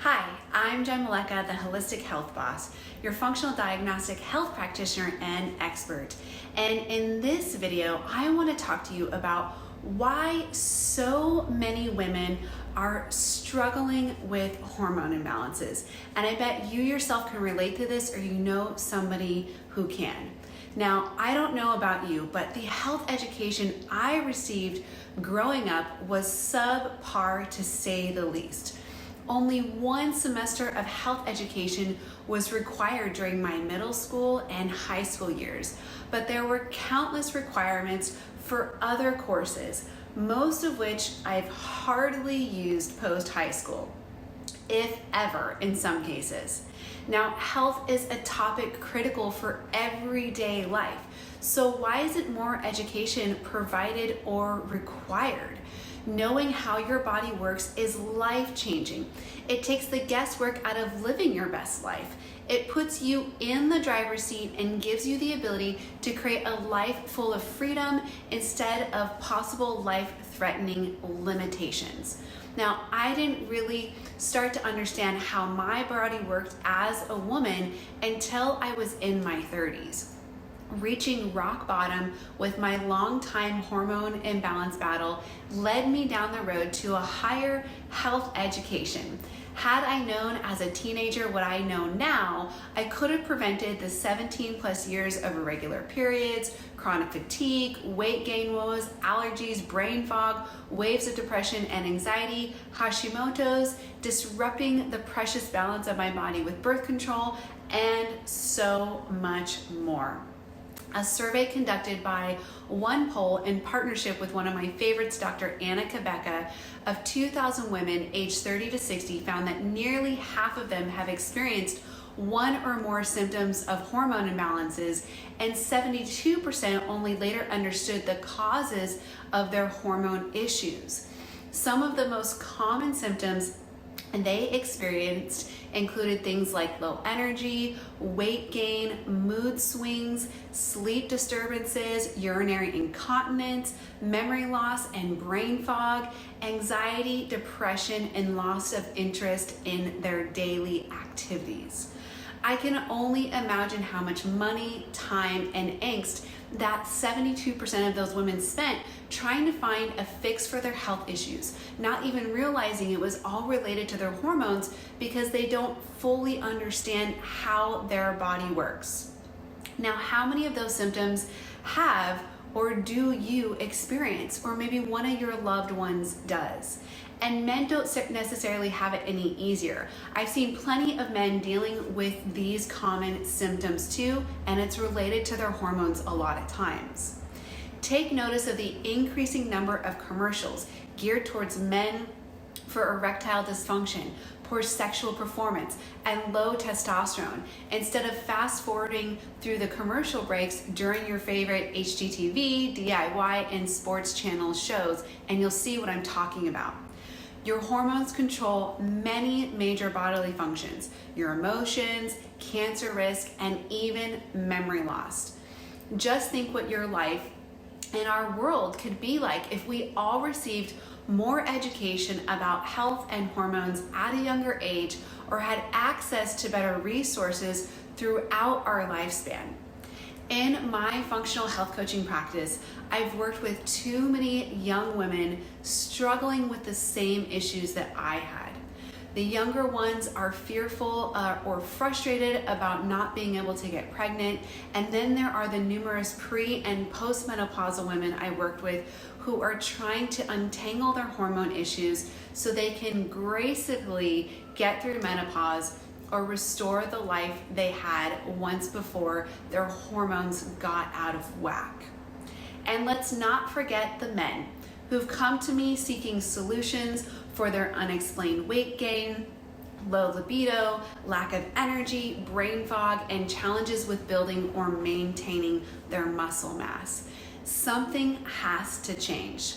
Hi, I'm Jen Maleka, the Holistic Health Boss, your functional diagnostic health practitioner and expert. And in this video, I want to talk to you about why so many women are struggling with hormone imbalances. And I bet you yourself can relate to this, or you know somebody who can. Now, I don't know about you, but the health education I received growing up was subpar, to say the least. Only one semester of health education was required during my middle school and high school years, but there were countless requirements for other courses, most of which I've hardly used post-high school, if ever in some cases. Now, health is a topic critical for everyday life, so why isn't more education provided or required? Knowing how your body works is life-changing. It takes the guesswork out of living your best life. It puts you in the driver's seat and gives you the ability to create a life full of freedom instead of possible life-threatening limitations. Now, I didn't really start to understand how my body worked as a woman until I was in my 30s. Reaching rock bottom with my long-time hormone imbalance battle led me down the road to a higher health education. Had I known as a teenager what I know now, I could have prevented the 17 plus years of irregular periods, chronic fatigue, weight gain woes, allergies, brain fog, waves of depression and anxiety, Hashimoto's, disrupting the precious balance of my body with birth control, and so much more. A survey conducted by OnePoll in partnership with one of my favorites, Dr. Anna Kabeka, of 2,000 women aged 30 to 60 found that nearly half of them have experienced one or more symptoms of hormone imbalances, and 72% only later understood the causes of their hormone issues. Some of the most common symptoms they experienced included things like low energy, weight gain, mood swings, sleep disturbances, urinary incontinence, memory loss and brain fog, anxiety, depression, and loss of interest in their daily activities. I can only imagine how much money, time, and angst that 72% of those women spent trying to find a fix for their health issues, not even realizing it was all related to their hormones because they don't fully understand how their body works. Now, how many of those symptoms have or do you experience, or maybe one of your loved ones does? And men don't necessarily have it any easier. I've seen plenty of men dealing with these common symptoms too, and it's related to their hormones a lot of times. Take notice of the increasing number of commercials geared towards men for erectile dysfunction, poor sexual performance, and low testosterone, instead of fast forwarding through the commercial breaks during your favorite HGTV, DIY, and sports channel shows, and you'll see what I'm talking about. Your hormones control many major bodily functions, your emotions, cancer risk, and even memory loss. Just think what your life and our world could be like if we all received more education about health and hormones at a younger age, or had access to better resources throughout our lifespan. In my functional health coaching practice, I've worked with too many young women struggling with the same issues that I had. The younger ones are fearful or frustrated about not being able to get pregnant, and then there are the numerous pre- and postmenopausal women I worked with who are trying to untangle their hormone issues so they can gracefully get through menopause or restore the life they had once before their hormones got out of whack. And let's not forget the men who've come to me seeking solutions for their unexplained weight gain, low libido, lack of energy, brain fog, and challenges with building or maintaining their muscle mass. Something has to change.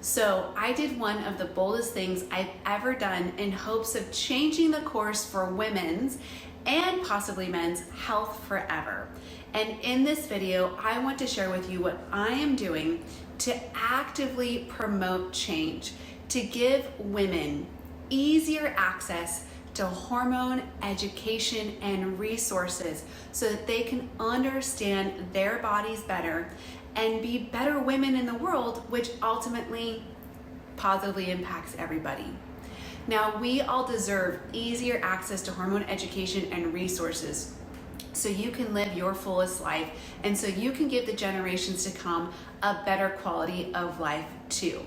So I did one of the boldest things I've ever done in hopes of changing the course for women's and possibly men's health forever. And in this video, I want to share with you what I am doing to actively promote change, to give women easier access to hormone education and resources so that they can understand their bodies better and be better women in the world, which ultimately positively impacts everybody. Now, we all deserve easier access to hormone education and resources so you can live your fullest life and so you can give the generations to come a better quality of life too.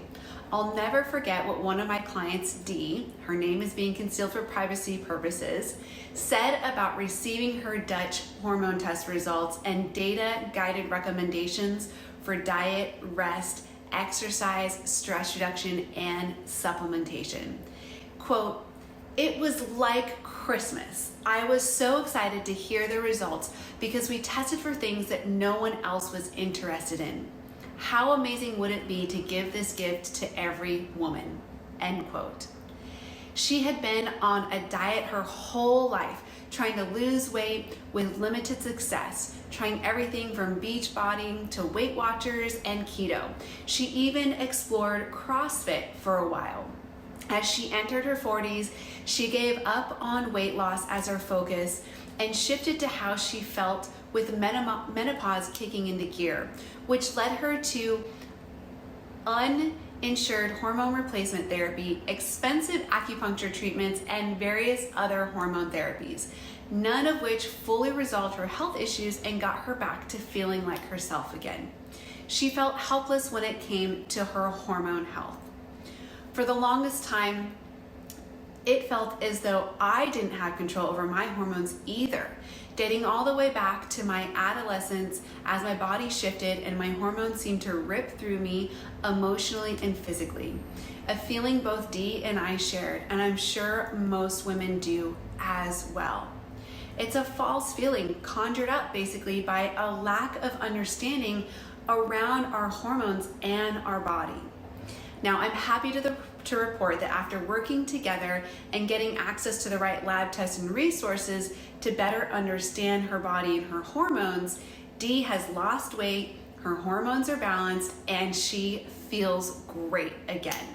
I'll never forget what one of my clients, Dee, her name is being concealed for privacy purposes, said about receiving her Dutch hormone test results and data-guided recommendations for diet, rest, exercise, stress reduction, and supplementation. Quote, "It was like Christmas. I was so excited to hear the results because we tested for things that no one else was interested in. How amazing would it be to give this gift to every woman?" End quote. She had been on a diet her whole life, trying to lose weight with limited success, trying everything from beach bodying to Weight Watchers and keto. She even explored CrossFit for a while. As she entered her 40s, she gave up on weight loss as her focus and shifted to how she felt with menopause kicking into gear, which led her to uninsured hormone replacement therapy, expensive acupuncture treatments, and various other hormone therapies, none of which fully resolved her health issues and got her back to feeling like herself again. She felt helpless when it came to her hormone health. For the longest time, it felt as though I didn't have control over my hormones either, dating all the way back to my adolescence as my body shifted and my hormones seemed to rip through me emotionally and physically. A feeling both Dee and I shared, and I'm sure most women do as well. It's a false feeling conjured up basically by a lack of understanding around our hormones and our body. Now, I'm happy to report that after working together and getting access to the right lab tests and resources to better understand her body and her hormones, Dee has lost weight, her hormones are balanced, and she feels great again.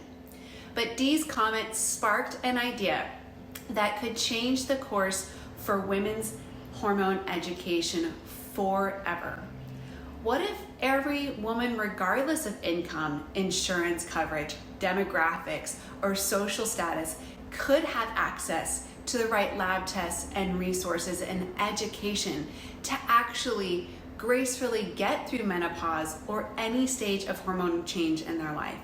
But Dee's comment sparked an idea that could change the course for women's hormone education forever. What if every woman, regardless of income, insurance coverage, demographics, or social status, could have access to the right lab tests and resources and education to actually gracefully get through menopause or any stage of hormone change in their life,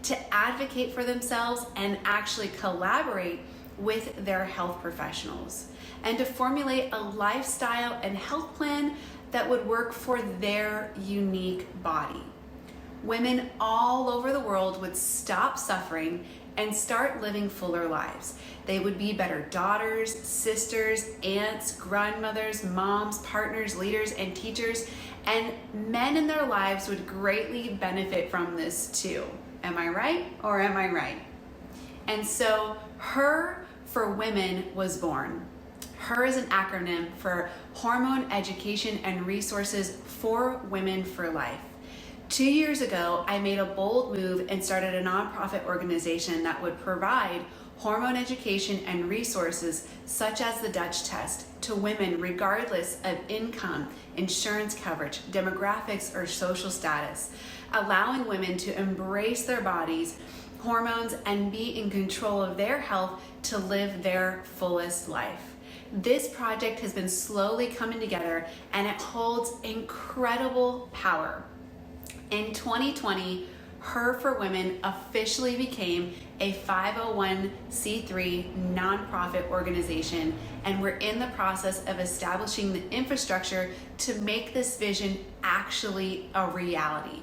to advocate for themselves and actually collaborate with their health professionals, and to formulate a lifestyle and health plan that would work for their unique body. Women all over the world would stop suffering and start living fuller lives. They would be better daughters, sisters, aunts, grandmothers, moms, partners, leaders, and teachers, and men in their lives would greatly benefit from this too. Am I right or am I right? And so H.E.R for Women was born. H.E.R is an acronym for Hormone Education and Resources for Women for Life. 2 years ago, I made a bold move and started a nonprofit organization that would provide hormone education and resources such as the Dutch test to women regardless of income, insurance coverage, demographics, or social status, allowing women to embrace their bodies, hormones, and be in control of their health to live their fullest life. This project has been slowly coming together and it holds incredible power. In 2020, H.E.R for Women officially became a 501c3 nonprofit organization, and we're in the process of establishing the infrastructure to make this vision actually a reality.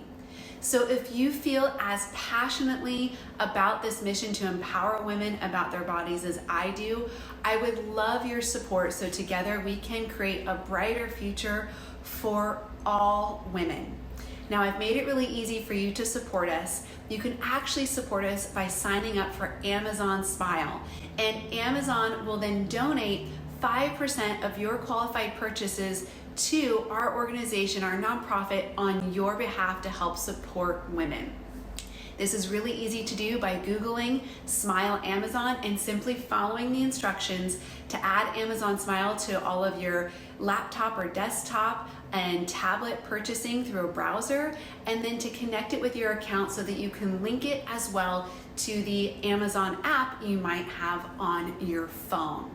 So if you feel as passionately about this mission to empower women about their bodies as I do, I would love your support so together we can create a brighter future for all women. Now, I've made it really easy for you to support us. You can actually support us by signing up for Amazon Smile, and Amazon will then donate 5% of your qualified purchases to our organization, our nonprofit, on your behalf to help support women. This is really easy to do by Googling Smile Amazon and simply following the instructions to add Amazon Smile to all of your laptop or desktop and tablet purchasing through a browser, and then to connect it with your account so that you can link it as well to the Amazon app you might have on your phone.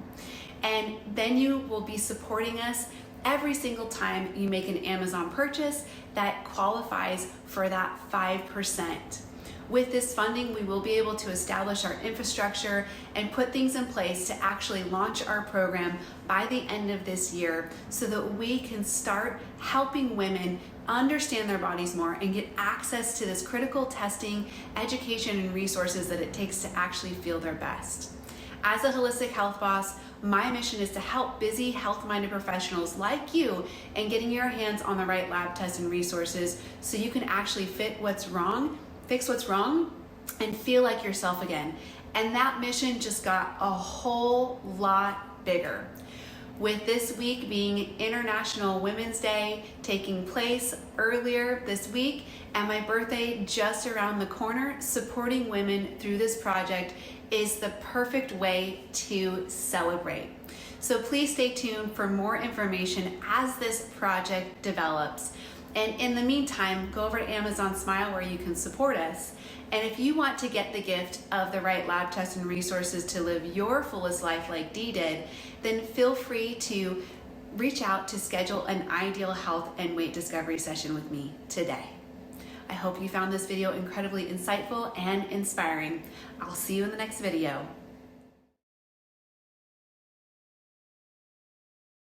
And then you will be supporting us every single time you make an Amazon purchase that qualifies for that 5%. With this funding, we will be able to establish our infrastructure and put things in place to actually launch our program by the end of this year so that we can start helping women understand their bodies more and get access to this critical testing, education, and resources that it takes to actually feel their best. As a holistic health boss, my mission is to help busy, health-minded professionals like you in getting your hands on the right lab tests and resources so you can actually fix what's wrong, and feel like yourself again. And that mission just got a whole lot bigger. With this week being International Women's Day taking place earlier this week and my birthday just around the corner, supporting women through this project is the perfect way to celebrate. So please stay tuned for more information as this project develops. And in the meantime, go over to Amazon Smile where you can support us. And if you want to get the gift of the right lab tests and resources to live your fullest life like Dee did, then feel free to reach out to schedule an ideal health and weight discovery session with me today. I hope you found this video incredibly insightful and inspiring. I'll see you in the next video.